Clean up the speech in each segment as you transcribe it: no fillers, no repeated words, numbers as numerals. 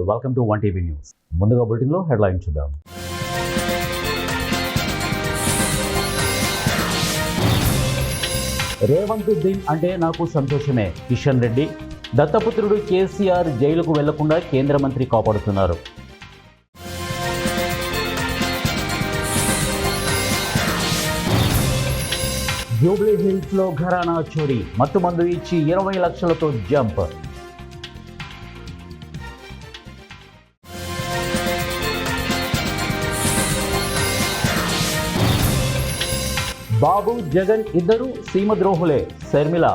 Welcome to 1 TV news. ముందుగా బులెటిన్లో headline చూద్దాం. రేవంతుద్దీన్ అంటే నాకు సంతోషమే. కిషన్ రెడ్డి దత్తపుత్రుడు కేసీఆర్ జైలుకు వెళ్లకుండా కేంద్ర మంత్రి కాపాడుతున్నారు. జూబ్లీ హిల్స్ లో ఘరానా చోరీ, మత్తుమందు ఇచ్చి 20 లక్షలతో జంప్. బాబు జగన్ ఇద్దరు సీమద్రోహులే, శర్మిల.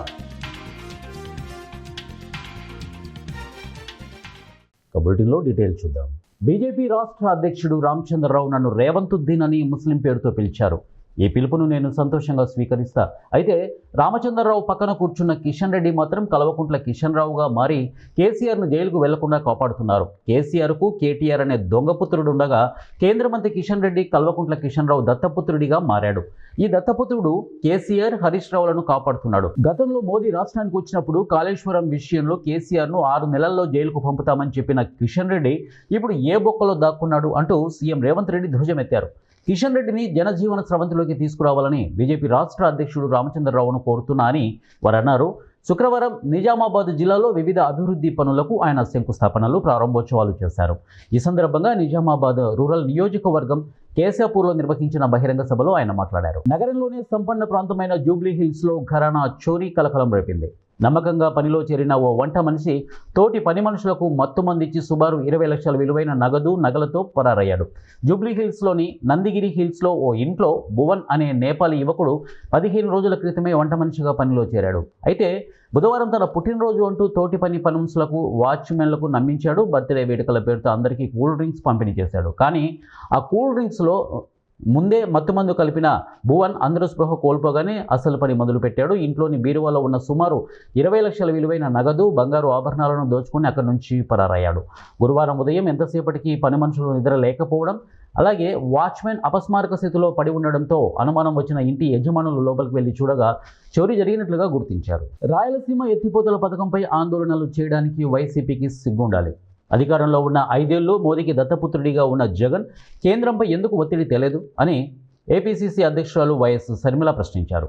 బులెటిన్లో డీటెయిల్స్ చూద్దాం. బీజేపీ రాష్ట్ర అధ్యక్షుడు రామచంద్రరావు నన్ను రేవంతుద్దీన్ అని ముస్లిం పేరుతో పిలిచారు. ఈ పిలుపును నేను సంతోషంగా స్వీకరిస్తా. అయితే రామచంద్రరావు పక్కన కూర్చున్న కిషన్ రెడ్డి మాత్రం కల్వకుంట్ల కిషన్ రావుగా మారి కేసీఆర్ను జైలుకు వెళ్లకుండా కాపాడుతున్నారు. కేసీఆర్కు కేటీఆర్ అనే దొంగపుత్రుడు ఉండగా కేంద్ర మంత్రి కిషన్ రెడ్డి కల్వకుంట్ల కిషన్ రావు దత్తపుత్రుడిగా మారాడు. ఈ దత్తపుత్రుడు కేసీఆర్ హరీష్ రావులను కాపాడుతున్నాడు. గతంలో మోదీ రాష్ట్రానికి వచ్చినప్పుడు కాళేశ్వరం విషయంలో కేసీఆర్ను 6 నెలల్లో జైలుకు పంపుతామని చెప్పిన కిషన్ రెడ్డి ఇప్పుడు ఏ బొక్కలో దాక్కున్నాడు అంటూ సీఎం రేవంత్ రెడ్డి ధ్వజమెత్తారు. కిషన్ రెడ్డిని జనజీవన స్రవంతిలోకి తీసుకురావాలని బీజేపీ రాష్ట్ర అధ్యక్షుడు రామచంద్రరావును కోరుతున్నా అని వారు అన్నారు. శుక్రవారం నిజామాబాద్ జిల్లాలో వివిధ అభివృద్ధి పనులకు ఆయన శంకుస్థాపనలు, ప్రారంభోత్సవాలు చేశారు. ఈ సందర్భంగా నిజామాబాద్ రూరల్ నియోజకవర్గం కేశాపూర్లో నిర్వహించిన బహిరంగ సభలో ఆయన మాట్లాడారు. నగరంలోనే సంపన్న ప్రాంతమైన జూబ్లీ హిల్స్లో ఘరానా చోరీ కలకలం రేపింది. నమ్మకంగా పనిలో చేరిన ఓ వంట మనిషి తోటి పని మనుషులకు మత్తుమందిచ్చి సుమారు 20 లక్షల విలువైన నగలతో పరారయ్యాడు. జూబ్లీ హిల్స్లోని నందిగిరి హిల్స్లో ఓ ఇంట్లో భువన్ అనే నేపాలీ యువకుడు 15 రోజుల క్రితమే వంట మనిషిగా పనిలో చేరాడు. అయితే బుధవారం తన పుట్టినరోజు అంటూ తోటి పని మనుషులకు, వాచ్మెన్లకు నమ్మించాడు. బర్త్డే వేడుకల పేరుతో అందరికీ కూల్ డ్రింక్స్ పంపిణీ చేశాడు. కానీ ఆ కూల్ డ్రింక్స్లో ముందే మత్తుమందు కలిపిన భువన్ అందరూ స్పృహ కోల్పోగానే అసలు పని మొదలుపెట్టాడు. ఇంట్లోని బీరువాలో ఉన్న సుమారు 20 లక్షల విలువైన నగదు, బంగారు ఆభరణాలను దోచుకుని అక్కడి నుంచి పరారయ్యాడు. గురువారం ఉదయం ఎంతసేపటికి పని మనుషులు నిద్ర లేకపోవడం, అలాగే వాచ్మెన్ అపస్మారక స్థితిలో పడి ఉండడంతో అనుమానం వచ్చిన ఇంటి యజమానులు లోపలికి వెళ్లి చూడగా చోరీ జరిగినట్లుగా గుర్తించారు. రాయలసీమ ఎత్తిపోతల పథకంపై ఆందోళనలు చేయడానికి వైసీపీకి సిగ్గుండాలి. అధికారంలో ఉన్న 5 ఏళ్లు మోదీకి దత్తపుత్రుడిగా ఉన్న జగన్ కేంద్రంపై ఎందుకు ఒత్తిడి తేలేదు అని ఏపీసీసీ అధ్యక్షురాలు వైఎస్ శర్మిల ప్రశ్నించారు.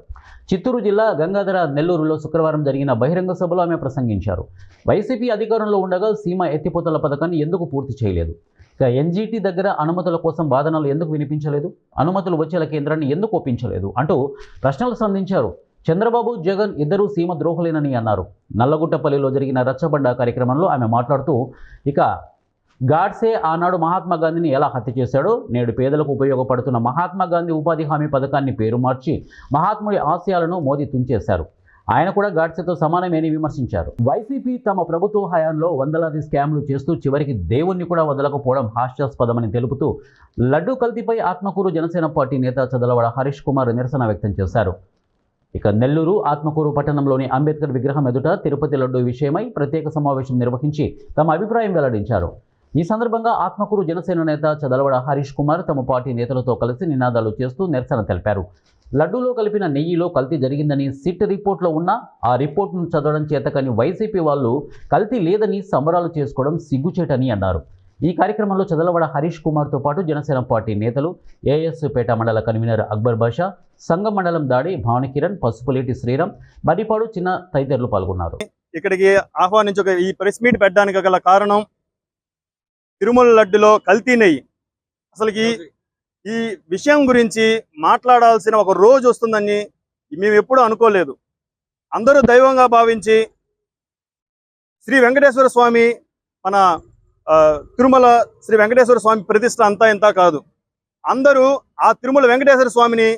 చిత్తూరు జిల్లా గంగాధర నెల్లూరులో శుక్రవారం జరిగిన బహిరంగ సభలో ఆమె ప్రసంగించారు. వైసీపీ అధికారంలో ఉండగా సీమ ఎత్తిపోతల పథకాన్ని ఎందుకు పూర్తి చేయలేదు? ఇక ఎన్జీటీ దగ్గర అనుమతుల కోసం వాదనలు ఎందుకు వినిపించలేదు? అనుమతులు వచ్చేలా కేంద్రాన్ని ఎందుకు ఒప్పించలేదు అంటూ ప్రశ్నలు సంధించారు. చంద్రబాబు, జగన్ ఇద్దరూ సీమ ద్రోహులేనని అన్నారు. నల్లగుట్టపల్లిలో జరిగిన రచ్చబండ కార్యక్రమంలో ఆమె మాట్లాడుతూ ఇక గాడ్సే ఆనాడు మహాత్మా గాంధీని ఎలా హత్య చేశాడో, నేడు పేదలకు ఉపయోగపడుతున్న మహాత్మా గాంధీ ఉపాధి హామీ పథకాన్ని పేరు మార్చి మహాత్ముడి ఆశయాలను మోదీ తుంచేశారు. ఆయన కూడా గాడ్సేతో సమానమేని విమర్శించారు. వైసీపీ తమ ప్రభుత్వ హయాంలో వందలాది స్కామ్లు చేస్తూ చివరికి దేవుణ్ణి కూడా వదలకపోవడం హాస్యాస్పదమని తెలుపుతూ లడ్డూ కల్తీపై ఆత్మకూరు జనసేన పార్టీ నేత చదలవాడ హరీష్ కుమార్ నిరసన వ్యక్తం చేశారు. ఇక నెల్లూరు ఆత్మకూరు పట్టణంలోని అంబేద్కర్ విగ్రహం ఎదుట తిరుపతి లడ్డూ విషయమై ప్రత్యేక సమావేశం నిర్వహించి తమ అభిప్రాయం వెల్లడించారు. ఈ సందర్భంగా ఆత్మకూరు జనసేన నేత చదలవాడ హరీష్ కుమార్ తమ పార్టీ నేతలతో కలిసి నినాదాలు చేస్తూ నిరసన తెలిపారు. లడ్డూలో కలిపిన నెయ్యిలో కల్తీ జరిగిందని సిట్ రిపోర్ట్లో ఉన్న ఆ రిపోర్ట్ను చదవడం చేతకని వైసీపీ వాళ్ళు కల్తీ లేదని సంబరాలు చేసుకోవడం సిగ్గుచేటని అన్నారు. ఈ కార్యక్రమంలో చదలవాడ హరీష్ కుమార్తో పాటు జనసేన పార్టీ నేతలు, ఏఎస్ పేట మండల కన్వీనర్ అక్బర్ బాషా, సంఘం మండలం దాడి భావనకిరణ్, పసుపులేటి శ్రీరామ్, బరిపాడు చిన్న తదితరులు పాల్గొన్నారు. ఇక్కడికి ఆహ్వానించక ఈ ప్రెస్ మీట్ పెట్టడానికి గల కారణం తిరుమల లడ్డులో కల్తీ నెయ్యి. అసలుకి ఈ విషయం గురించి మాట్లాడాల్సిన ఒక రోజు వస్తుందని మేము ఎప్పుడూ అనుకోలేదు. అందరూ దైవంగా భావించి శ్రీ వెంకటేశ్వర స్వామి, మన తిరుమల శ్రీ వెంకటేశ్వర స్వామి ప్రతిష్ట అంతా ఇంత కాదు. అందరూ ఆ తిరుమల వెంకటేశ్వర స్వామిని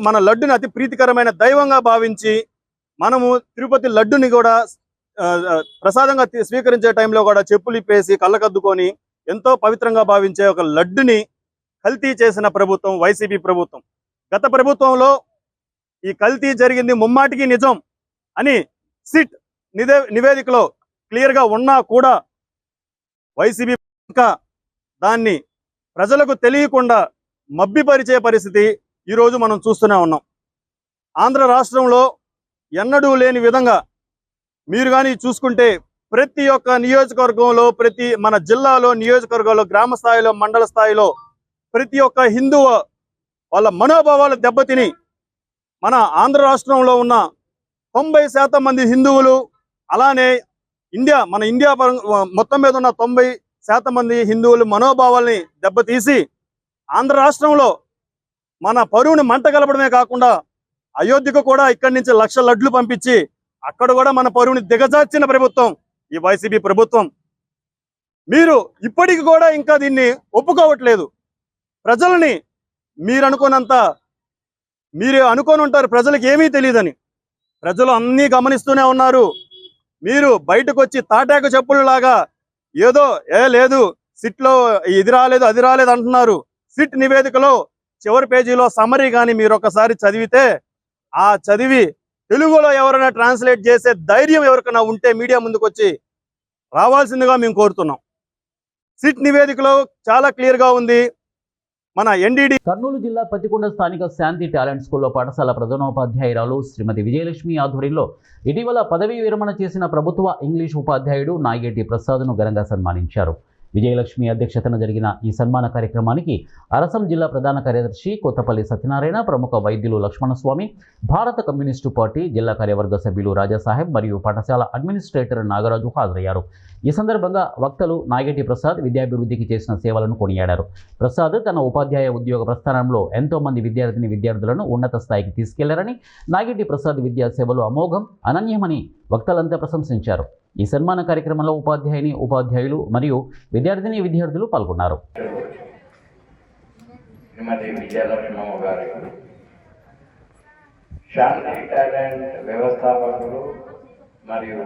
మన లడ్డుని అతి ప్రీతికరమైన దైవంగా భావించి మనము తిరుపతి లడ్డుని కూడా ప్రసాదంగా స్వీకరించే టైంలో కూడా చెప్పులు ఇప్పేసి కళ్ళకద్దుకొని ఎంతో పవిత్రంగా భావించే ఒక లడ్డుని కల్తీ చేసిన ప్రభుత్వం వైసీపీ ప్రభుత్వం. గత ప్రభుత్వంలో ఈ కల్తీ జరిగింది ముమ్మాటికి నిజం అని సిట్ నివేదికలో క్లియర్గా ఉన్నా కూడా వైసీపీ ఇంకా దాన్ని ప్రజలకు తెలియకుండా మభ్యపరిచే పరిస్థితి ఈరోజు మనం చూస్తూనే ఉన్నాం. ఆంధ్ర రాష్ట్రంలో ఎన్నడూ లేని విధంగా మీరు కానీ చూసుకుంటే ప్రతి ఒక్క నియోజకవర్గంలో, ప్రతి మన జిల్లాలో, నియోజకవర్గాల్లో, గ్రామ స్థాయిలో, మండల స్థాయిలో ప్రతి ఒక్క హిందువు వాళ్ళ మనోభావాలు దెబ్బతిని మన ఆంధ్ర రాష్ట్రంలో ఉన్న 90% మంది హిందువులు, అలానే మన ఇండియా మొత్తం మీద ఉన్న 90% మంది హిందువులు మనోభావాల్ని దెబ్బతీసి ఆంధ్ర రాష్ట్రంలో మన పరువుని మంట కలపడమే కాకుండా అయోధ్యకు కూడా ఇక్కడి నుంచి 1,00,000 లడ్లు పంపించి అక్కడ కూడా మన పరువుని దిగజార్చిన ప్రభుత్వం ఈ వైసీపీ ప్రభుత్వం. మీరు ఇప్పటికి కూడా ఇంకా దీన్ని ఒప్పుకోవట్లేదు. ప్రజల్ని మీరు అనుకొని ఉంటారు ప్రజలకు ఏమీ తెలియదని. ప్రజలు అన్నీ గమనిస్తూనే ఉన్నారు. మీరు బయటకు వచ్చి తాటాకు చెప్పుల్లాగా ఏదో లేదు సిట్లో ఇది రాలేదు అది రాలేదు అంటున్నారు. సిట్ నివేదికలో చివరి పేజీలో సమరీ కానీ మీరు ఒకసారి చదివితే, ఆ చదివి తెలుగులో ఎవరైనా ట్రాన్స్లేట్ చేసే ధైర్యం ఎవరికైనా ఉంటే మీడియా ముందుకు వచ్చి రావాల్సిందిగా మేము కోరుతున్నాం. సిట్ నివేదికలో చాలా క్లియర్గా ఉంది. మన ఎన్డీడీ కర్నూలు జిల్లా పత్తికొండ స్థానిక శాంతి టాలెంట్ స్కూల్లో పాఠశాల ప్రధానోపాధ్యాయురాలు శ్రీమతి విజయలక్ష్మి ఆధ్వర్యంలో ఇటీవల పదవీ విరమణ చేసిన ప్రభుత్వ ఇంగ్లీష్ ఉపాధ్యాయుడు నాయగేటి ప్రసాద్ను ఘనంగా సన్మానించారు. విజయలక్ష్మి అధ్యక్షతన జరిగిన ఈ సన్మాన కార్యక్రమానికి అరసం జిల్లా ప్రధాన కార్యదర్శి కొత్తపల్లి సత్యనారాయణ, ప్రముఖ వైద్యులు లక్ష్మణస్వామి, భారత కమ్యూనిస్టు పార్టీ జిల్లా కార్యవర్గ సభ్యులు రాజాసాహెబ్ మరియు పాఠశాల అడ్మినిస్ట్రేటర్ నాగరాజు హాజరయ్యారు. ఈ సందర్భంగా వక్తలు నాగేటి ప్రసాద్ విద్యాభివృద్ధికి చేసిన సేవలను కొనియాడారు. ప్రసాద్ తన ఉపాధ్యాయ ఉద్యోగ ప్రస్థానంలో ఎంతో మంది విద్యార్థులను ఉన్నత స్థాయికి తీసుకెళ్లారని, నాగేటి ప్రసాద్ విద్యా సేవలు అమోఘం, అనన్యమని వక్తలంతా ప్రశంసించారు. ఈ సన్మాన కార్యక్రమంలో ఉపాధ్యాయులు మరియు విద్యార్థులు పాల్గొన్నారు. శ్రీమతి విజయలక్ష్మి గారు శాంతి టాలెంట్ వ్యవస్థాపకులు మరియు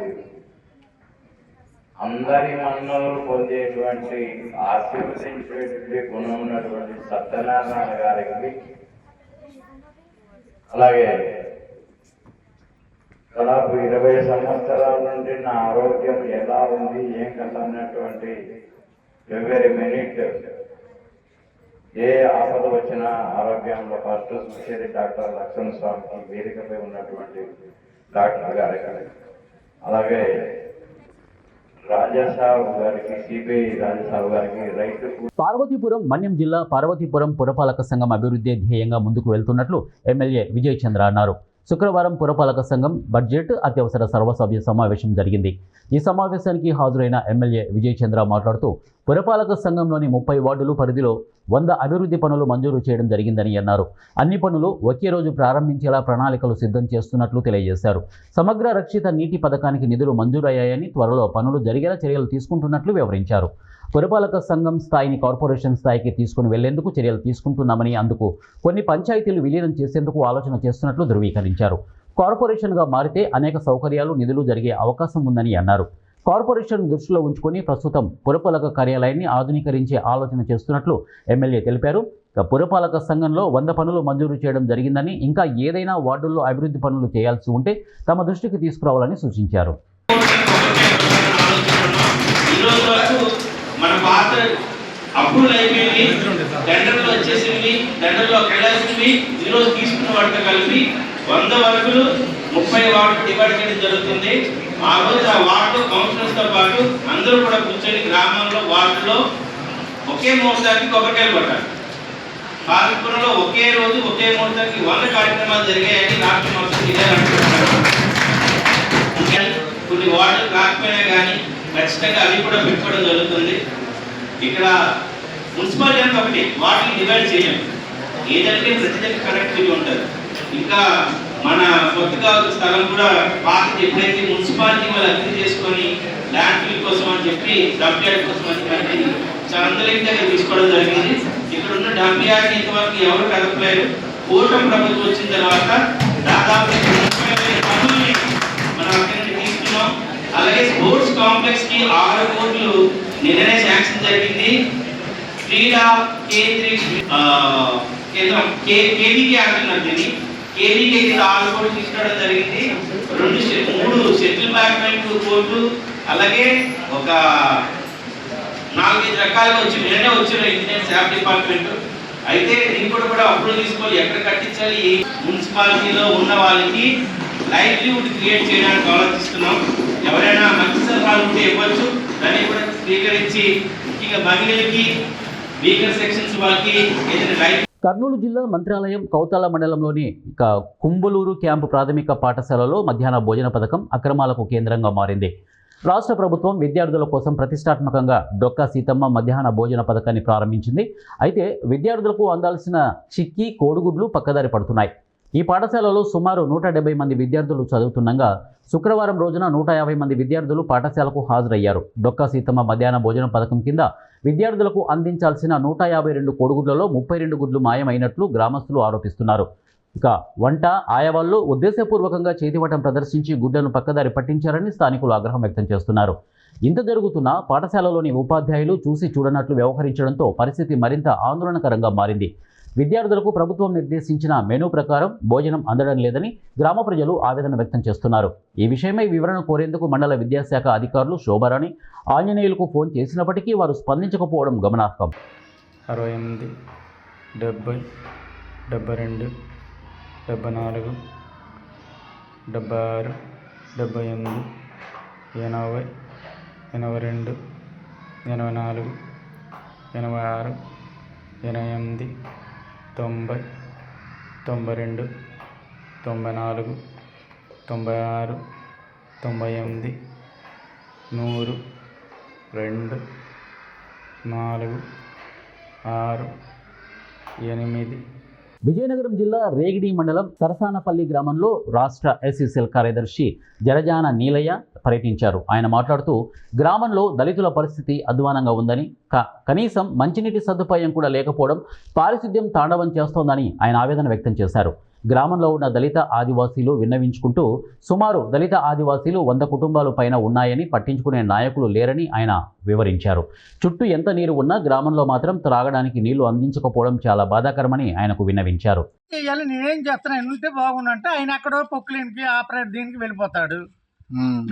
అందరి మన్నలు పొందేటువంటి ఆశీర్వదించేటువంటి గుణం ఉన్నటువంటి సత్యనారాయణ గారికి, అలాగే దాదాపు 20 సంవత్సరాల నుండి నా ఆరోగ్యం ఎలా ఉంది ఏం కథ అన్నటువంటి ఎవ్రీ మినిట్ ఏ ఆపద వచ్చినా ఆరోగ్యంలో ఫస్ట్ చూసేది డాక్టర్ లక్ష్మణస్వామికి, వేదికపై ఉన్నటువంటి డాక్టర్ గారికి, అలాగే రాజాసాబు గారికి, సిబిఐ రాజాసాబు గారికి, రైతు పార్వతీపురం మన్యం జిల్లా పార్వతీపురం పురపాలక సంఘం అభివృద్ధి ధ్యేయంగా ముందుకు వెళ్తున్నట్లు ఎమ్మెల్యే విజయ్ చంద్ర అన్నారు. శుక్రవారం పురపాలక సంఘం బడ్జెట్ అత్యవసర సర్వసభ్య సమావేశం జరిగింది. ఈ సమావేశానికి హాజరైన ఎమ్మెల్యే విజయ్ చంద్ర మాట్లాడుతూ పురపాలక సంఘంలోని 30 వార్డులు పరిధిలో 100 అభివృద్ధి పనులు మంజూరు చేయడం జరిగిందని అన్నారు. అన్ని పనులు ఒకే రోజు ప్రారంభించేలా ప్రణాళికలు సిద్ధం చేస్తున్నట్లు తెలియజేశారు. సమగ్ర రక్షిత నీటి పథకానికి నిధులు మంజూరయ్యాయని, త్వరలో పనులు జరిగేలా చర్యలు తీసుకుంటున్నట్లు వివరించారు. పురపాలక సంఘం స్థాయిని కార్పొరేషన్ స్థాయికి తీసుకుని వెళ్లేందుకు చర్యలు తీసుకుంటున్నామని, అందుకు కొన్ని పంచాయతీలు విలీనం చేసేందుకు ఆలోచన చేస్తున్నట్లు ధృవీకరించారు. కార్పొరేషన్గా మారితే అనేక సౌకర్యాలు, నిధులు జరిగే అవకాశం ఉందని అన్నారు. కార్పొరేషన్ దృష్టిలో ఉంచుకొని ప్రస్తుతం పురపాలక కార్యాలయాన్ని ఆధునీకరించే ఆలోచన చేస్తున్నట్లు ఎమ్మెల్యే తెలిపారు. పురపాలక సంఘంలో 100 పనులు మంజూరు చేయడం జరిగిందని, ఇంకా ఏదైనా వార్డుల్లో అభివృద్ధి పనులు చేయాల్సి ఉంటే తమ దృష్టికి తీసుకురావాలని సూచించారు. మన పాత అప్రూవల్ అయిపోయింది, టెండర్లు వచ్చేసింది, టెండర్లోకి వెళ్ళాల్సింది, ఈరోజు తీసుకున్న వాటితో కలిపి 100 వర్కులు 30 వార్డు డివైడ్ చేయడం జరుగుతుంది. ఆ రోజు ఆ వార్డు కౌన్సిలర్స్తో పాటు అందరూ కూడా కూర్చొని గ్రామంలో వార్డులో ఒకే ముహూర్తానికి కొబ్బరికాయలు కొట్టాలి. పార్వతీపురంలో ఒకే రోజు ఒకే ముహూర్తానికి 100 కార్యక్రమాలు జరిగాయని రాష్ట్రం మొత్తం ఇదే అంటున్నారు. కొన్ని వార్డులు కాకపోయినా కానీ ఖచ్చితంగా అవి కూడా పెట్టుకోవడం జరుగుతుంది. ఇక్కడ మున్సిపాలిటీ అంటే ఒకటి, వాటిని డివైడ్ చేయం, ఏదంటే ప్రతి దగ్గర కనెక్టివిటీ ఉంటుంది. ఇంకా మన కొత్తగా స్థలం కూడా పాతది ఎప్పుడైతే మున్సిపాలిటీ వాళ్ళు అభివృద్ధి చేసుకొని ల్యాండ్ ఫీల్ కోసం అని చెప్పి డంప్ యార్డ్ కోసం అని చెప్పి చాలా అందరి దగ్గర తీసుకోవడం జరిగింది. ఇక్కడ ఉన్న డంప్ యార్డ్ ఇంతవరకు ఎవరు కదపలేరు. కూటమి ప్రభుత్వం వచ్చిన తర్వాత దాదాపు 30,000 పనుల్ని మనం అక్కడి నుంచి తీసుకున్నాం. అలాగే స్పోర్ట్స్ కాంప్లెక్స్ కి 6 కోట్లు నిన్ననే శాంక్షన్ జరిగింది. క్రీడా కేంద్రం కేవీకే అంటున్నారు, దీన్ని కేవీకే 6 కోట్లు తీసుకోవడం జరిగింది. 3 సెటిల్ బ్యాక్మెంట్ కోర్టు, అలాగే ఒక 4-5 రకాలుగా వచ్చి నిన్ననే వచ్చిన ఇంజనీర్ శాప్ డిపార్ట్మెంట్. అయితే దీన్ని కూడా అప్రూవల్ తీసుకోవాలి, ఎక్కడ కట్టించాలి. మున్సిపాలిటీలో ఉన్న వాళ్ళకి లైవ్లీవుడ్ క్రియేట్ చేయడానికి ఆలోచిస్తున్నాం. ఎవరైనా మంచి సలహాలు ఉంటే ఇవ్వచ్చు, దాన్ని కూడా స్వీకరించి ముఖ్యంగా మహిళలకి వీకర్ సెక్షన్స్ వాళ్ళకి ఏదైనా రైట్. కర్నూలు జిల్లా మంత్రాలయం కౌతాల మండలంలోని కుంబలూరు క్యాంపు ప్రాథమిక పాఠశాలలో మధ్యాహ్న భోజన పథకం అక్రమాలకు కేంద్రంగా మారింది. రాష్ట్ర ప్రభుత్వం విద్యార్థుల కోసం ప్రతిష్టాత్మకంగా డొక్కా సీతమ్మ మధ్యాహ్న భోజన పథకాన్ని ప్రారంభించింది. అయితే విద్యార్థులకు అందాల్సిన చిక్కీ, కోడిగుడ్లు పక్కదారి పడుతున్నాయి. ఈ పాఠశాలలో సుమారు 170 మంది విద్యార్థులు చదువుతుండగా శుక్రవారం రోజున 150 మంది విద్యార్థులు పాఠశాలకు హాజరయ్యారు. డొక్కా సీతమ్మ మధ్యాహ్న భోజన పథకం కింద విద్యార్థులకు అందించాల్సిన 152 కోడిగుడ్లలో 32 గుడ్లు మాయమైనట్లు గ్రామస్తులు ఆరోపిస్తున్నారు. ఇక వంట ఆయవాళ్ళు ఉద్దేశపూర్వకంగా చేతివటం ప్రదర్శించి గుడ్లను పక్కదారి పట్టించారని స్థానికులు ఆగ్రహం వ్యక్తం చేస్తున్నారు. ఇంత జరుగుతున్నా పాఠశాలలోని ఉపాధ్యాయులు చూసి చూడనట్లు వ్యవహరించడంతో పరిస్థితి మరింత ఆందోళనకరంగా మారింది. విద్యార్థులకు ప్రభుత్వం నిర్దేశించిన మెనూ ప్రకారం భోజనం అందడం లేదని గ్రామ ప్రజలు ఆవేదన వ్యక్తం చేస్తున్నారు. ఈ విషయమై వివరణ కోరేందుకు మండల విద్యాశాఖ అధికారులు శోభారాణి, ఆంజనేయులకు ఫోన్ చేసినప్పటికీ వారు స్పందించకపోవడం గమనార్హం. 68, 70, 72, 74, 76, 78, 80, 82, 84, 86, 88, 90, 92, 94, 96, 98, 100, 2, 4, 6, 8. విజయనగరం జిల్లా రేగిడి మండలం సరసానపల్లి గ్రామంలో రాష్ట్ర ఎస్సీసీఎల్ కార్యదర్శి జరజాన నీలయ్య పర్యటించారు. ఆయన మాట్లాడుతూ గ్రామంలో దళితుల పరిస్థితి అధ్వానంగా ఉందని, కనీసం మంచినీటి సదుపాయం కూడా లేకపోవడం పారిశుద్ధ్యం తాండవం చేస్తోందని ఆయన ఆవేదన వ్యక్తం చేశారు. గ్రామంలో ఉన్న దళిత ఆదివాసీలు విన్నవించుకుంటూ సుమారు దళిత ఆదివాసీలు 100 కుటుంబాలు పైన ఉన్నాయని, పట్టించుకునే నాయకులు లేరని ఆయన వివరించారు. చుట్టూ ఎంత నీరు ఉన్నా గ్రామంలో మాత్రం త్రాగడానికి నీళ్లు అందించకపోవడం చాలా బాధాకరమని ఆయనకు విన్నవించారు. నేనేం చేస్తాను ఉంటే బాగుండంటే ఆయన ఎక్కడో పొక్కులినికి ఆపరేట్ దీనికి వెళ్ళిపోతాడు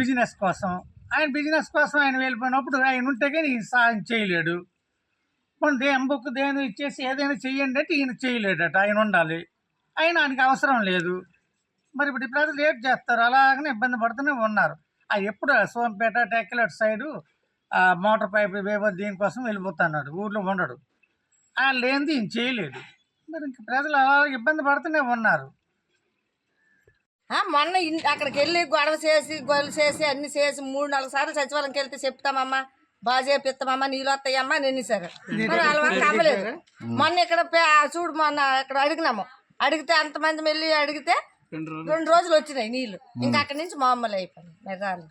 బిజినెస్ కోసం. ఆయన వెళ్ళిపోయినప్పుడు ఆయన ఉంటే కానీ సాయం చేయలేడు. బుక్ దేని ఇచ్చేసి ఏదైనా చెయ్యండి అంటే ఈయన చేయలేడట. ఆయన ఉండాలి, ఆయనకి అవసరం లేదు. మరి ఇప్పుడు ప్రజలు ఏం చేస్తారు? అలాగనే ఇబ్బంది పడుతూనే ఉన్నారు. ఎప్పుడు సోంపేట టెక్కలట్ సైడు మోటార్ పైప్ వేవో దీనికోసం వెళ్ళిపోతున్నాడు, ఊర్లో ఉండడు. లేనిది ఈయన చేయలేడు. మరి ఇంక ప్రజలు అలా ఇబ్బంది పడుతూనే ఉన్నారు. మొన్న అక్కడికి వెళ్ళి గొడవ చేసి గొడవలు చేసి అన్ని చేసి 3-4 సార్లు సచివాలయంకి వెళ్తే చెప్తామమ్మా, బాగా చేపిస్తామమ్మా, నీళ్ళు వస్తాయమ్మా అని ఎన్నిసారు. మరి వాళ్ళ వరకు అవ్వలేదు. మొన్న ఇక్కడ చూడు, మొన్న ఇక్కడ అడిగితే అంతమంది వెళ్ళి అడిగితే 2 రోజులు వచ్చినాయి నీళ్లు. ఇంకా అక్కడి నుంచి మామూలు అయిపోయింది. మెగాలు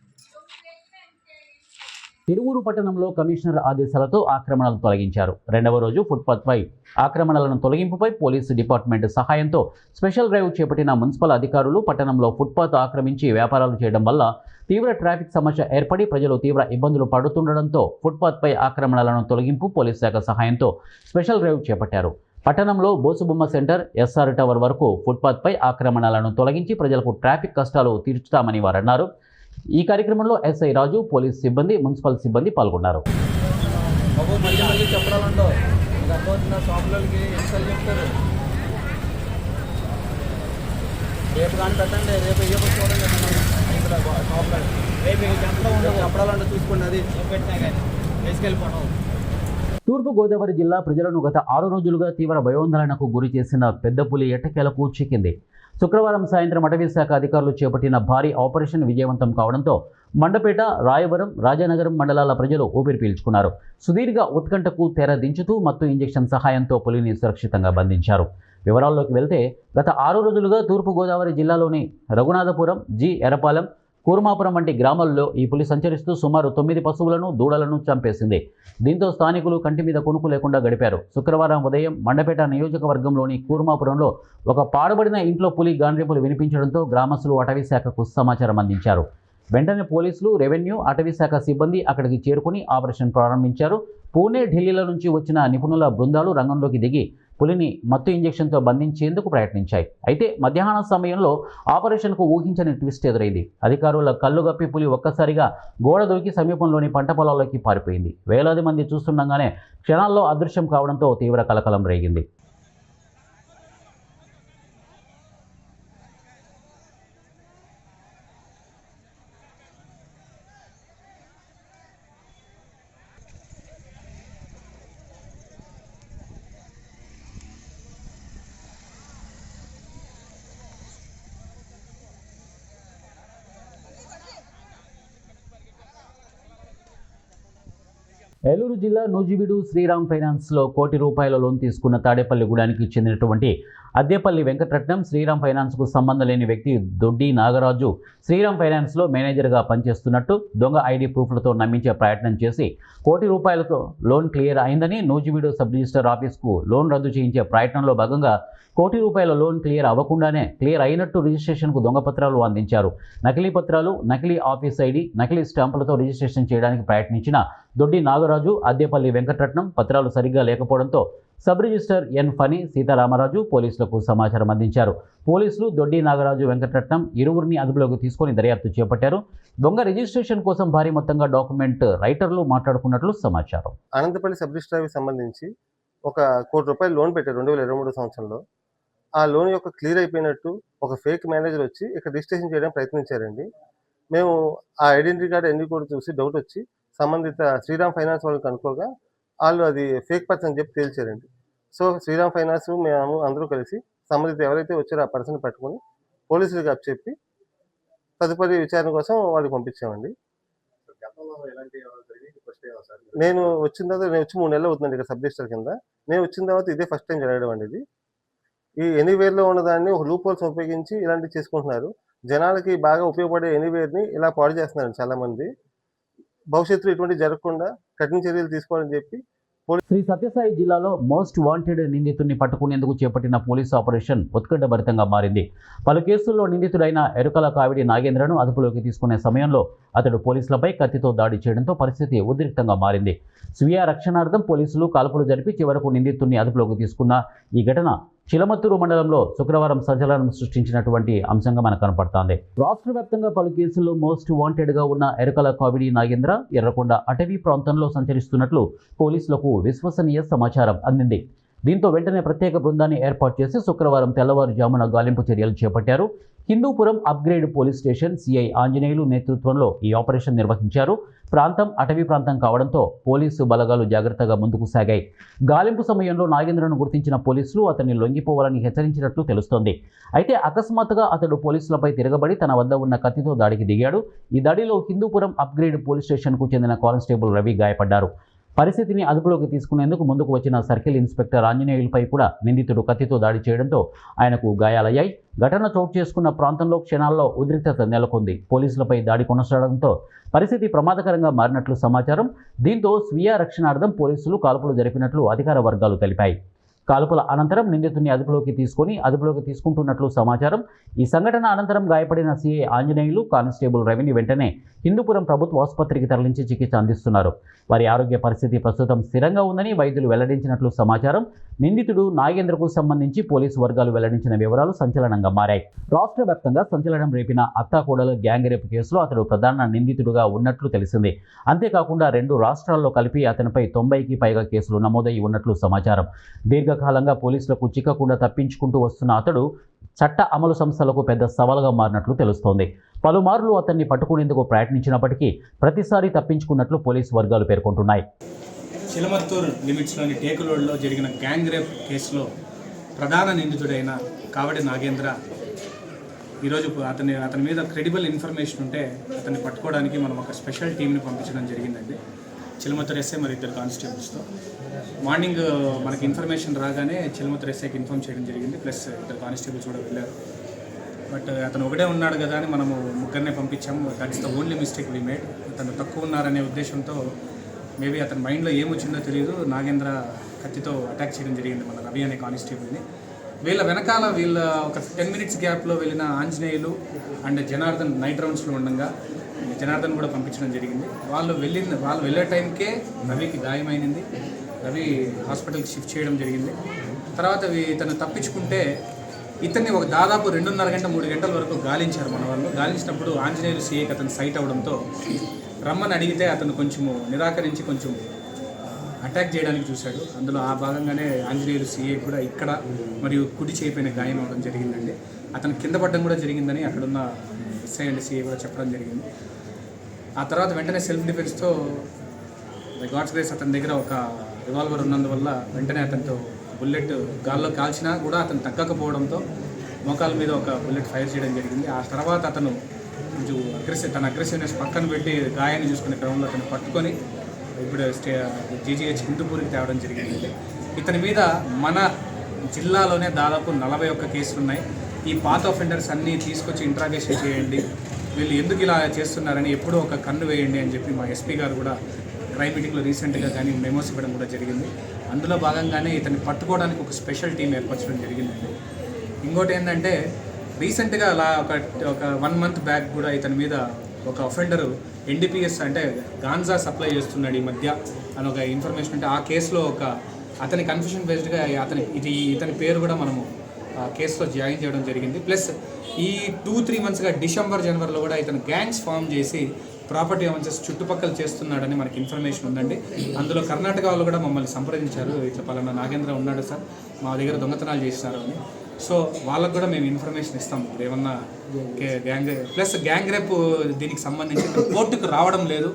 తిరువూరు పట్టణంలో కమిషనర్ ఆదేశాలతో ఆక్రమణలు తొలగించారు. 2వ రోజు ఫుట్పాత్పై ఆక్రమణలను తొలగింపుపై పోలీసు డిపార్ట్మెంట్ సహాయంతో స్పెషల్ డ్రైవ్ చేపట్టిన మున్సిపల్ అధికారులు పట్టణంలో ఫుట్పాత్ ఆక్రమించి వ్యాపారాలు చేయడం వల్ల తీవ్ర ట్రాఫిక్ సమస్య ఏర్పడి ప్రజలు తీవ్ర ఇబ్బందులు పడుతుండడంతో ఫుట్పాత్పై ఆక్రమణలను తొలగింపు పోలీసు శాఖ సహాయంతో స్పెషల్ డ్రైవ్ చేపట్టారు. పట్టణంలో బోసుబొమ్మ సెంటర్, ఎస్ఆర్ టవర్ వరకు ఫుట్పాత్పై ఆక్రమణలను తొలగించి ప్రజలకు ట్రాఫిక్ కష్టాలు తీర్చుతామని వారు అన్నారు. ఈ కార్యక్రమంలో ఎస్ఐ రాజు, పోలీస్ సిబ్బంది, మున్సిపల్ సిబ్బంది పాల్గొన్నారు. తూర్పు గోదావరి జిల్లా ప్రజలను గత 6 రోజులుగా తీవ్ర భయోందోళనకు గురి చేసిన పెద్ద పులి ఎట్టకేలకు చిక్కింది. శుక్రవారం సాయంత్రం అటవీ శాఖ అధికారులు చేపట్టిన భారీ ఆపరేషన్ విజయవంతం కావడంతో మండపేట, రాయవరం, రాజానగరం మండలాల ప్రజలు ఊపిరి పీల్చుకున్నారు. సుదీర్ఘ ఉత్కంఠకు తెర దించుతూ మత్తు ఇంజెక్షన్ సహాయంతో పులిని సురక్షితంగా బంధించారు. వివరాల్లోకి వెళ్తే గత 6 రోజులుగా తూర్పు గోదావరి జిల్లాలోని రఘునాథపురం, ఎర్రపాలెం, కూర్మాపురం వంటి గ్రామాల్లో ఈ పులి సంచరిస్తూ సుమారు 9 పశువులను, దూడలను చంపేసింది. దీంతో స్థానికులు కంటి మీద కొనుకు లేకుండా గడిపారు. శుక్రవారం ఉదయం మండపేట నియోజకవర్గంలోని కూర్మాపురంలో ఒక పాడుబడిన ఇంట్లో పులి గాండ్రింపులు వినిపించడంతో గ్రామస్తులు అటవీ శాఖకు సమాచారం అందించారు. వెంటనే పోలీసులు, రెవెన్యూ, అటవీ శాఖ సిబ్బంది అక్కడికి చేరుకుని ఆపరేషన్ ప్రారంభించారు. పూణే, ఢిల్లీల నుంచి వచ్చిన నిపుణుల బృందాలు రంగంలోకి దిగి పులిని మత్తు ఇంజెక్షన్తో బంధించేందుకు ప్రయత్నించాయి. అయితే మధ్యాహ్నం సమయంలో ఆపరేషన్కు ఊహించని ట్విస్ట్ ఎదురైంది. అధికారుల కళ్ళుగప్పి పులి ఒక్కసారిగా గోడ దూకి సమీపంలోని పంట పొలాల్లోకి పారిపోయింది. వేలాది మంది చూస్తుండగానే క్షణాల్లో అదృశ్యం కావడంతో తీవ్ర కలకలం రేగింది. ఏలూరు జిల్లా నూజివీడు శ్రీరామ్ ఫైనాన్స్లో ₹1 కోటి లోన్ తీసుకున్న తాడేపల్లిగూడానికి చెందినటువంటి అద్దేపల్లి వెంకటరత్నం శ్రీరామ్ ఫైనాన్స్కు సంబంధం లేని వ్యక్తి దొడ్డి నాగరాజు శ్రీరామ్ ఫైనాన్స్లో మేనేజర్గా పనిచేస్తున్నట్టు దొంగ ఐడి ప్రూఫ్లతో నమ్మించే ప్రయత్నం చేసి ₹1 కోటి లోన్ క్లియర్ అయిందని నూజివీడు సబ్ రిజిస్టర్ ఆఫీస్కు లోన్ రద్దు చేయించే ప్రయత్నంలో భాగంగా ₹1 కోటి లోన్ క్లియర్ అవ్వకుండానే క్లియర్ అయినట్టు రిజిస్ట్రేషన్కు దొంగ పత్రాలు అందించారు. నకిలీ పత్రాలు, నకిలీ ఆఫీస్ ఐడి, నకిలీ స్టాంపులతో రిజిస్ట్రేషన్ చేయడానికి ప్రయత్నించిన దొడ్డి నాగరాజు, అద్దేపల్లి వెంకటరత్నం పత్రాలు సరిగ్గా లేకపోవడంతో సబ్ రిజిస్టర్ ఎన్ ఫణి సీతారామరాజు పోలీసులకు సమాచారం అందించారు. పోలీసులు దొడ్డి నాగరాజు, వెంకటరత్నం ఇరువురిని అదుపులోకి తీసుకొని దర్యాప్తు చేపట్టారు. దొంగ రిజిస్ట్రేషన్ కోసం భారీ మొత్తంగా డాక్యుమెంట్ రైటర్లు మాట్లాడుకున్నట్లు సమాచారం. అనంతపల్లి సబ్ రిజిస్టర్కి సంబంధించి ఒక ₹1 కోటి లోన్ పెట్టారు 2023 సంవత్సరంలో. ఆ లోన్ యొక్క క్లియర్ అయిపోయినట్టు ఒక ఫేక్ మేనేజర్ వచ్చి ఇక్కడ రిజిస్ట్రేషన్ చేయడానికి ప్రయత్నించారండి. మేము ఆ ఐడెంటిటీ కార్డు ఎన్ని కూడా చూసి డౌట్ వచ్చి సంబంధిత శ్రీరామ్ ఫైనాన్స్ వాళ్ళకి కనుక్కోగా వాళ్ళు అది ఫేక్ పర్సన్ చెప్పి తేల్చారండి. సో శ్రీరామ్ ఫైనాన్స్ మేము అందరూ కలిసి సంబంధిత ఎవరైతే వచ్చారో ఆ పర్సన్ పట్టుకొని పోలీసులకు అప్పచెప్పి తదుపరి విచారణ కోసం వాళ్ళకి పంపించామండి. నేను వచ్చి 3 నెలలు అవుతుందండి ఇక్కడ సబ్ రిజిస్టర్ కింద. నేను వచ్చిన తర్వాత ఇదే ఫస్ట్ టైం జరగడం అండి. ఇది ఈ ఎనీవేర్లో ఉన్నదాన్ని ఒక లూప్ హోల్స్ ఉపయోగించి ఇలాంటివి చేసుకుంటున్నారు. జనాలకి బాగా ఉపయోగపడే ఎనీవేర్ని ఇలా పాడు చేస్తున్నారు చాలామంది. భవిష్యత్తులో ఇటువంటి జరగకుండా కఠిన చర్యలు తీసుకోవాలని చెప్పి శ్రీ సత్యసాయి జిల్లాలో మోస్ట్ వాంటెడ్ నిందితుడిని పట్టుకునేందుకు చేపట్టిన పోలీసు ఆపరేషన్ ఉత్కంఠభరితంగా మారింది. పలు కేసుల్లో నిందితుడైన ఎరుకల కావిడి నాగేంద్రను అదుపులోకి తీసుకునే సమయంలో అతడు పోలీసులపై కత్తితో దాడి చేయడంతో పరిస్థితి ఉద్రిక్తంగా మారింది. స్వీయ రక్షణార్థం పోలీసులు కాల్పులు జరిపి చివరకు నిందితుడిని అదుపులోకి తీసుకున్న ఈ ఘటన చిలమత్తూరు మండలంలో శుక్రవారం సంచలనం సృష్టించినటువంటి అంశంగా మనకు కనపడుతోంది. రాష్ట్ర వ్యాప్తంగా పలు కేసుల్లో మోస్ట్ వాంటెడ్గా ఉన్న ఎరుకల కావిడి నాగేంద్ర ఎర్రకొండ అటవీ ప్రాంతంలో సంచరిస్తున్నట్లు పోలీసులకు విశ్వసనీయ సమాచారం అందింది. దీంతో వెంటనే ప్రత్యేక బృందాన్ని ఏర్పాటు చేసి శుక్రవారం తెల్లవారుజామున గాలింపు చర్యలు చేపట్టారు. Hindupur upgrade police station CI Anjaneyulu నేతృత్వంలో ఈ ఆపరేషన్ నిర్వహించారు. ప్రాంతం అటవీ ప్రాంతం కావడంతో పోలీసు బలగాలు జాగ్రత్తగా ముందుకు సాగాయి. గాలింపు సమయంలో నాగేంద్రను గుర్తించిన పోలీసులు అతన్ని లొంగిపోవాలని హెచ్చరించినట్లు తెలుస్తోంది. అయితే అకస్మాత్తుగా అతడు పోలీసులపై తిరగబడి తన వద్ద ఉన్న కత్తితో దాడికి దిగాడు. ఈ దాడిలో హిందూపురం అప్గ్రేడ్ పోలీస్ స్టేషన్కు చెందిన కానిస్టేబుల్ రవి గాయపడ్డారు. పరిస్థితిని అదుపులోకి తీసుకునేందుకు ముందుకు వచ్చిన సర్కిల్ ఇన్స్పెక్టర్ ఆంజనేయులపై కూడా నిందితుడు కత్తితో దాడి చేయడంతో ఆయనకు గాయాలయ్యాయి. ఘటన చోటు చేసుకున్న ప్రాంతంలో క్షణాల్లో ఉద్రిక్తత నెలకొంది. పోలీసులపై దాడి కొనసాగడంతో పరిస్థితి ప్రమాదకరంగా మారినట్లు సమాచారం. దీంతో స్వీయ రక్షణార్థం పోలీసులు కాల్పులు జరిపినట్లు అధికార వర్గాలు తెలిపాయి. కాల్పుల అనంతరం నిందితుడిని అదుపులోకి తీసుకుంటున్నట్లు సమాచారం. ఈ సంఘటన అనంతరం గాయపడిన సిఐ ఆంజనేయులు, కానిస్టేబుల్ రవిని వెంటనే హిందూపురం ప్రభుత్వ ఆసుపత్రికి తరలించి చికిత్స అందిస్తున్నారు. వారి ఆరోగ్య పరిస్థితి ప్రస్తుతం స్థిరంగా ఉందని వైద్యులు వెల్లడించినట్లు సమాచారం. నిందితుడు నాగేంద్రకు సంబంధించి పోలీసు వర్గాలు వెల్లడించిన వివరాలు సంచలనంగా మారాయి. రాష్ట్ర వ్యాప్తంగా సంచలనం రేపిన అత్తాకోడలు గ్యాంగ్ రేపు కేసులో అతడు ప్రధాన నిందితుడుగా ఉన్నట్లు తెలిసింది. అంతేకాకుండా 2 రాష్ట్రాల్లో కలిపి అతనిపై 90కి పైగా కేసులు నమోదయ్యి ఉన్నట్లు సమాచారం. దీర్ఘకాలంగా పోలీసులకు చిక్కకుండా తప్పించుకుంటూ వస్తున్న అతడు చట్ట అమలు సంస్థలకు పెద్ద సవాలుగా మారినట్లు తెలుస్తోంది. పలుమార్లు అతన్ని పట్టుకునేందుకు ప్రయత్నించినప్పటికీ ప్రతిసారి తప్పించుకున్నట్లు పోలీసు వర్గాలు పేర్కొంటున్నాయి. చిలమత్తూరు లిమిట్స్లోని టేకులోడ్లో జరిగిన గ్యాంగ్ రేప్ కేసులో ప్రధాన నిందితుడైన కావడి నాగేంద్ర ఈరోజు అతని మీద క్రెడిబుల్ ఇన్ఫర్మేషన్ ఉంటే అతన్ని పట్టుకోవడానికి మనం ఒక స్పెషల్ టీంని పంపించడం జరిగిందండి. చిలమత్తూరు ఎస్ఐ మరి 2 కానిస్టేబుల్స్తో మార్నింగ్ మనకి ఇన్ఫర్మేషన్ రాగానే చిలమత్తూరు ఎస్ఐకి ఇన్ఫార్మ్ చేయడం జరిగింది. ప్లస్ 2 కానిస్టేబుల్స్ కూడా వెళ్ళారు. బట్ అతను ఒకటే ఉన్నాడు కదా అని మనము 3 పంపించాము. That is the only mistake we made. అతను తక్కువ ఉన్నారనే ఉద్దేశంతో మేబీ అతని మైండ్లో ఏమొచ్చిందో తెలియదు, నాగేంద్ర కత్తితో అటాక్ చేయడం జరిగింది మన రవి అనే కానిస్టేబుల్ని. వీళ్ళ వెనకాల ఒక 10 minutes గ్యాప్లో వెళ్ళిన ఆంజనేయులు అండ్ జనార్దన్ నైట్ రౌండ్స్లో ఉండగా జనార్దన్ కూడా పంపించడం జరిగింది. వాళ్ళు వెళ్ళే టైంకే రవికి గాయమైంది. రవి హాస్పిటల్కి షిఫ్ట్ చేయడం జరిగింది. తర్వాత ఇతను తప్పించుకుంటే ఇతన్ని ఒక దాదాపు 2.5 గంట 3 గంటల వరకు గాలించారు మన వాళ్ళు. గాలించినప్పుడు ఆంజనేయులు సీఏకి అతను సైట్ అవడంతో రమ్మని అడిగితే అతను కొంచెము నిరాకరించి కొంచెం అటాక్ చేయడానికి చూశాడు. అందులో ఆ భాగంగానే ఆంజనేయులు సీఏ కూడా ఇక్కడ మరియు కుడి చేయిపోయిన గాయం అవ్వడం జరిగిందండి. అతను కింద పడడం కూడా జరిగిందని అక్కడున్న ఎస్ఐ అండ్ సీఏ కూడా చెప్పడం జరిగింది. ఆ తర్వాత వెంటనే సెల్ఫ్ డిఫెన్స్తో బై గాడ్స్ గ్రేస్ అతని దగ్గర ఒక రివాల్వర్ ఉన్నందువల్ల వెంటనే అతనితో బుల్లెట్ గాల్లో కాల్చినా కూడా అతను తగ్గకపోవడంతో మోకాల మీద ఒక బుల్లెట్ ఫైర్ చేయడం జరిగింది. ఆ తర్వాత అతను కొంచెం తన అగ్రెసివ్నెస్ పక్కన పెట్టి గాయాన్ని చూసుకునే క్రమంలో అతను పట్టుకొని ఇప్పుడు జీజీహెచ్ హిందూపూర్కి తేవడం జరిగింది. ఇతని మీద మన జిల్లాలోనే దాదాపు 41 కేసులు ఉన్నాయి. ఈ పాత ఆఫెండర్స్ అన్నీ తీసుకొచ్చి ఇంట్రాగేషన్ చేయండి, వీళ్ళు ఎందుకు ఇలా చేస్తున్నారని ఎప్పుడూ ఒక కన్ను వేయండి అని చెప్పి మా ఎస్పీ గారు కూడా క్రైమ్ మీటింగ్లో రీసెంట్గా కానీ మెమోస్ ఇవ్వడం కూడా జరిగింది. అందులో భాగంగానే ఇతన్ని పట్టుకోవడానికి ఒక స్పెషల్ టీం ఏర్పరచడం జరిగిందండి. ఇంకోటి ఏంటంటే రీసెంట్గా అలా ఒక 1 మంత్ బ్యాక్ కూడా ఇతని మీద ఒక అఫెండరు NDPS అంటే గాంజా సప్లై చేస్తున్నాడు ఈ మధ్య అని ఒక ఇన్ఫర్మేషన్ ఉంటే ఆ కేసులో అతని కన్ఫ్యూషన్ బేస్డ్గా ఇతని పేరు కూడా మనము కేసులో జాయిన్ చేయడం జరిగింది. ప్లస్ ఈ 2-3 మంత్స్గా డిసెంబర్ జనవరిలో కూడా ఇతను గ్యాంగ్స్ ఫామ్ చేసి ప్రాపర్టీ అఫెన్సెస్ చుట్టుపక్కల చేస్తున్నాడని మనకి ఇన్ఫర్మేషన్ ఉందండి. అందులో కర్ణాటక వాళ్ళు కూడా మమ్మల్ని సంప్రదించారు, ఇట్లా పలానా నాగేంద్ర ఉన్నాడు సార్, మా దగ్గర దొంగతనాలు చేస్తున్నారు అని. సో వాళ్ళకు కూడా మేము ఇన్ఫర్మేషన్ ఇస్తాం. ఏమన్నా గ్యాంగ్ రేప్ దీనికి సంబంధించి కోర్టుకు రావడం లేదు,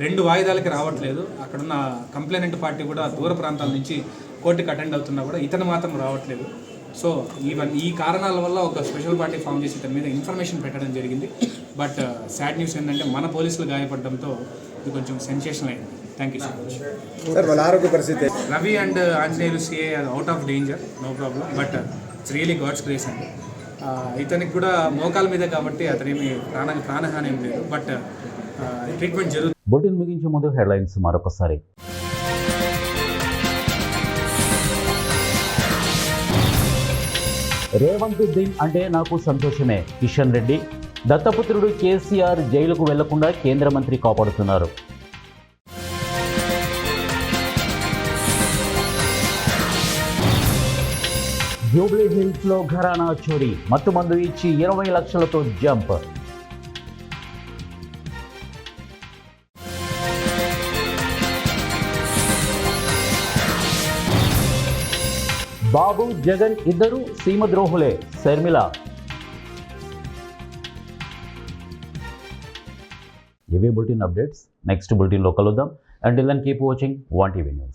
2 వాయిదాలకి రావట్లేదు. అక్కడున్న కంప్లైనెంట్ పార్టీ కూడా దూర ప్రాంతాల నుంచి కోర్టుకు అటెండ్ అవుతున్నా కూడా ఇతను మాత్రం రావట్లేదు. సో ఈ కారణాల వల్ల ఒక స్పెషల్ పార్టీ ఫామ్ చేసి ఇతని మీద ఇన్ఫర్మేషన్ పెట్టడం జరిగింది. బట్ సాడ్ న్యూస్ ఏంటంటే మన పోలీసులు గాయపడడంతో ఇది కొంచెం సెన్సేషన్ అయింది. Thank you so much sir. వాళ్ళ ఆరోగ్య పరిస్థితి Ravi and Anjaneyulu CI out of danger, no problem. But it's really God's grace అండి. ఇతనికి కూడా మోకాల మీదే కాబట్టి అతనేమి ప్రాణహాని ఏం లేదు. బట్ ట్రీట్మెంట్ జరుగుతుంది. బులెటిన్ ముగించే ముందు హెడ్లైన్స్ మరొకసారి. రేవంతుద్దీన్ అంటే నాకు సంతోషమే. కిషన్ రెడ్డి. దత్తపుత్రుడు కేసీఆర్ జైలుకు వెళ్లకుండా కేంద్ర మంత్రి కాపాడుతున్నారు. జూబ్లీ హిల్స్ లో ఘరానా చోరీ, మత్తుమందు ఇచ్చి 20 లక్షలతో జంప్. బాబు జగన్ ఇద్దరు సీమద్రోహులే, శర్మిల. ఇవే బులెటిన్ అప్డేట్స్. నెక్స్ట్ బులెటిన్లో కలుద్దాం. Until then keep watching 1TV news.